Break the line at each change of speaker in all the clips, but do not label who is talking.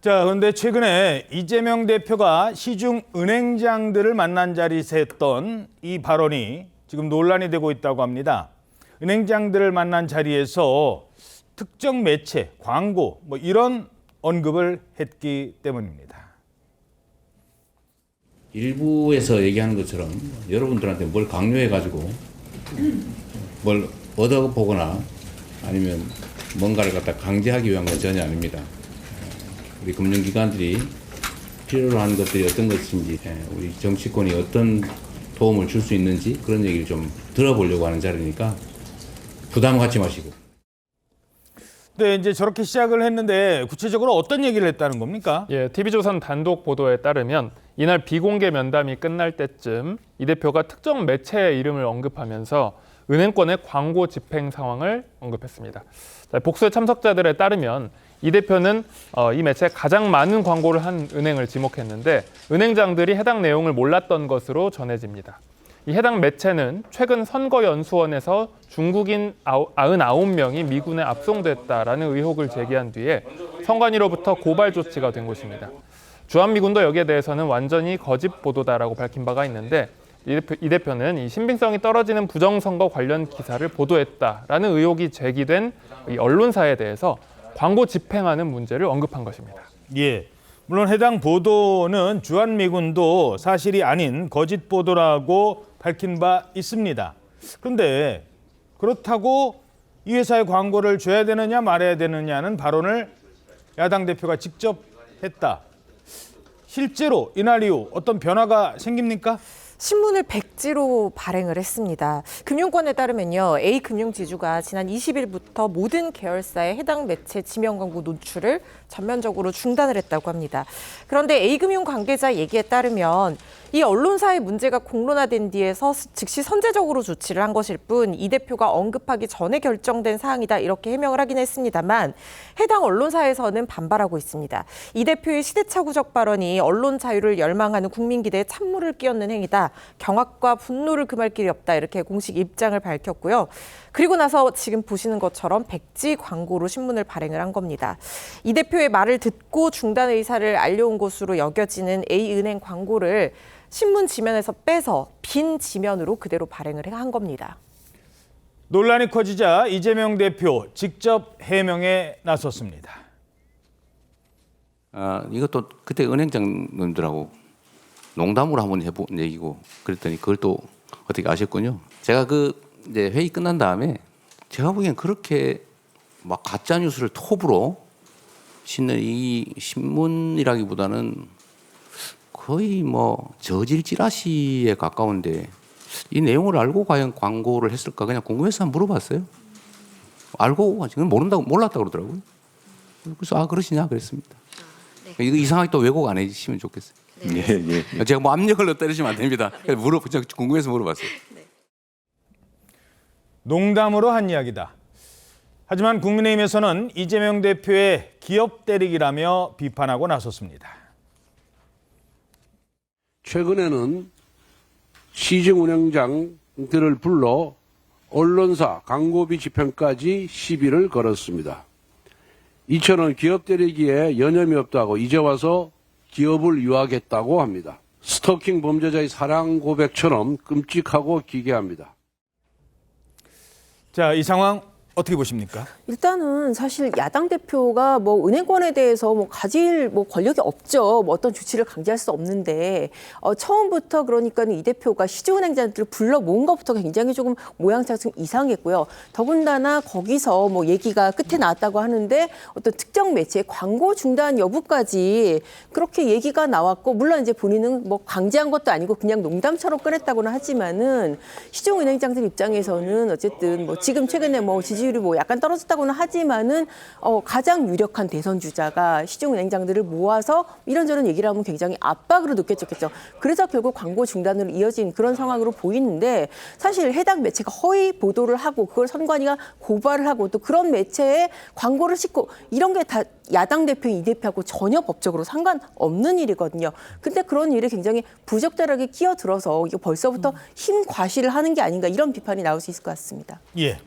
자, 그런데 최근에 이재명 대표가 시중 은행장들을 만난 자리에서 했던 이 발언이 지금 논란이 되고 있다고 합니다. 은행장들을 만난 자리에서 특정 매체, 광고 이런 언급을 했기 때문입니다.
일부에서 얘기하는 것처럼 여러분들한테 뭘 강요해가지고 뭘 얻어보거나 아니면 뭔가를 갖다 강제하기 위한 건 전혀 아닙니다. 우리 금융기관들이 필요로 하는 것들이 어떤 것인지, 우리 정치권이 어떤 도움을 줄 수 있는지 그런 얘기를 좀 들어보려고 하는 자리니까 부담 갖지 마시고.
네, 이제 저렇게 시작을 했는데 구체적으로 어떤 얘기를 했다는 겁니까?
예, TV조선 단독 보도에 따르면 이날 비공개 면담이 끝날 때쯤 이 대표가 특정 매체의 이름을 언급하면서 은행권의 광고 집행 상황을 언급했습니다. 자, 복수의 참석자들에 따르면 이 대표는 이 매체에 가장 많은 광고를 한 은행을 지목했는데 은행장들이 해당 내용을 몰랐던 것으로 전해집니다. 이 해당 매체는 최근 선거연수원에서 중국인 99명이 미군에 압송됐다라는 의혹을 제기한 뒤에 선관위로부터 고발 조치가 된 곳입니다. 주한미군도 여기에 대해서는 완전히 거짓 보도다라고 밝힌 바가 있는데 이 대표는 이 신빙성이 떨어지는 부정선거 관련 기사를 보도했다라는 의혹이 제기된 이 언론사에 대해서 광고 집행하는 문제를 언급한 것입니다.
예, 물론 해당 보도는 주한미군도 사실이 아닌 거짓 보도라고 밝힌 바 있습니다. 그런데 그렇다고 이 회사의 광고를 줘야 되느냐 말아야 되느냐는 발언을 야당 대표가 직접 했다. 실제로 이날 이후 어떤 변화가 생깁니까?
신문을 백지로 발행을 했습니다. 금융권에 따르면요, A금융지주가 지난 20일부터 모든 계열사의 해당 매체 지명 광고 노출을 전면적으로 중단을 했다고 합니다. 그런데 A금융 관계자 얘기에 따르면 이 언론사의 문제가 공론화된 뒤에서 즉시 선제적으로 조치를 한 것일 뿐 이 대표가 언급하기 전에 결정된 사항이다 이렇게 해명을 하긴 했습니다만 해당 언론사에서는 반발하고 있습니다. 이 대표의 시대착오적 발언이 언론 자유를 열망하는 국민 기대에 찬물을 끼얹는 행위다. 경악과 분노를 금할 길이 없다 이렇게 공식 입장을 밝혔고요. 그리고 나서 지금 보시는 것처럼 백지 광고로 신문을 발행을 한 겁니다. 이 대표의 말을 듣고 중단 의사를 알려온 것으로 여겨지는 A은행 광고를 신문 지면에서 빼서 빈 지면으로 그대로 발행을 한 겁니다.
논란이 커지자 이재명 대표 직접 해명에 나섰습니다.
이것도 그때 은행장님들하고 농담으로 한번 해본 얘기고 그랬더니 그걸 또 어떻게 아셨군요. 제가 이제 회의 끝난 다음에 제가 보기엔 그렇게 막 가짜 뉴스를 톱으로 싣는 이 신문이라기보다는 거의 저질 찌라시에 가까운데 이 내용을 알고 과연 광고를 했을까 그냥 궁금해서 한번 물어봤어요. 알고 지금 몰랐다고 그러더라고요. 그래서 그러시냐 그랬습니다. 네. 이거 이상하게 또 왜곡 안 해주시면 좋겠어요. 네. 예. 제가 압력을 때리시면 안 됩니다. 그냥 궁금해서 물어봤어요. 네.
농담으로 한 이야기다. 하지만 국민의힘에서는 이재명 대표의 기업 때리기라며 비판하고 나섰습니다.
최근에는 시중 운영장들을 불러 언론사 광고비 집행까지 시비를 걸었습니다. 이처럼 기업 때리기에 여념이 없다고 이제 와서 기업을 유학했다고 합니다. 스토킹 범죄자의 사랑 고백처럼 끔찍하고 기괴합니다.
자, 이 상황 어떻게 보십니까?
일단은 사실 야당 대표가 은행권에 대해서 가질 권력이 없죠. 어떤 조치를 강제할 수 없는데 처음부터 그러니까 이 대표가 시중은행장들을 불러 모은 것부터 굉장히 조금 모양새가 좀 이상했고요. 더군다나 거기서 얘기가 끝에 나왔다고 하는데 어떤 특정 매체의 광고 중단 여부까지 그렇게 얘기가 나왔고 물론 이제 본인은 강제한 것도 아니고 그냥 농담처럼 꺼냈다고는 하지만은 시중은행장들 입장에서는 어쨌든 지금 최근에 지지율이 약간 떨어졌다고는 하지만은 가장 유력한 대선 주자가 시중은행장들을 모아서 이런저런 얘기를 하면 굉장히 압박으로 느껴졌겠죠. 그래서 결국 광고 중단으로 이어진 그런 상황으로 보이는데 사실 해당 매체가 허위 보도를 하고 그걸 선관위가 고발을 하고 또 그런 매체에 광고를 싣고 이런 게 다 야당 대표, 이 대표하고 전혀 법적으로 상관없는 일이거든요. 근데 그런 일이 굉장히 부적절하게 끼어들어서 이거 벌써부터 힘 과시를 하는 게 아닌가 이런 비판이 나올 수 있을 것 같습니다.
예.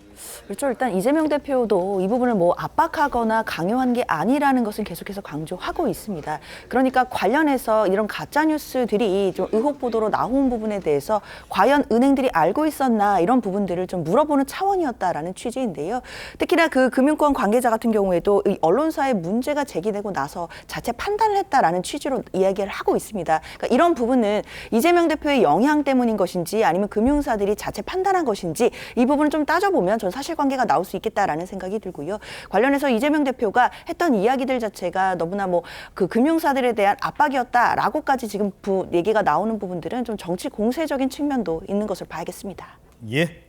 그렇죠. 일단 이재명 대표도 이 부분을 뭐 압박하거나 강요한 게 아니라는 것은 계속해서 강조하고 있습니다. 그러니까 관련해서 이런 가짜 뉴스들이 좀 의혹 보도로 나온 부분에 대해서 과연 은행들이 알고 있었나 이런 부분들을 좀 물어보는 차원이었다라는 취지인데요. 특히나 그 금융권 관계자 같은 경우에도 이 언론사의 문제가 제기되고 나서 자체 판단을 했다라는 취지로 이야기를 하고 있습니다. 그러니까 이런 부분은 이재명 대표의 영향 때문인 것인지 아니면 금융사들이 자체 판단한 것인지 이 부분을 좀 따져보면 전 사실관계가 나올 수 있겠다라는 생각이 들고요. 관련해서 이재명 대표가 했던 이야기들 자체가 너무나 뭐 그 금융사들에 대한 압박이었다라고까지 지금 얘기가 나오는 부분들은 좀 정치 공세적인 측면도 있는 것을 봐야겠습니다.
예.